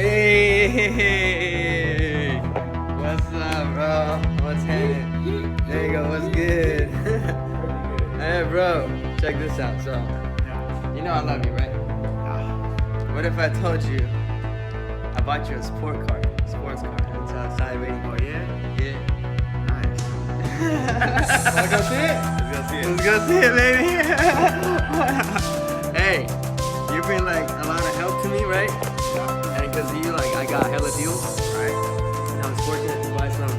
Hey, what's up, bro? What's happening? There you go. What's good? Hey, bro, check this out. So, you know I love you, right? What if I told you I bought you a sports car? It's outside waiting. Oh yeah? Yeah. Nice. Wanna go see it? Let's go see it, baby. Hey, you've been like a lot of help to me, right? And because of you, like I got hella deals, right? And I was fortunate to buy some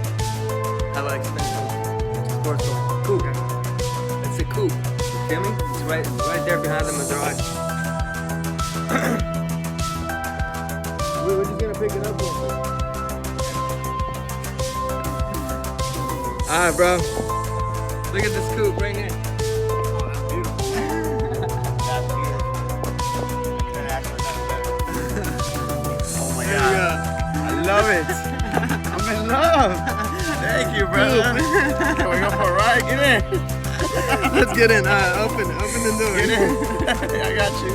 hella expensive sports car. Coupe. It's a coupe. You feel me? It's right there behind the garage. We're just gonna pick it up real quick. Alright, bro. Look at this coupe right here. Oh, that's beautiful. That's beautiful. Couldn't ask for nothing better. Oh my There god. you go. I love it. I'm in love. Thank you, brother. Can we go for a ride? Get in. Let's get in. Open the door. Get in. I got you.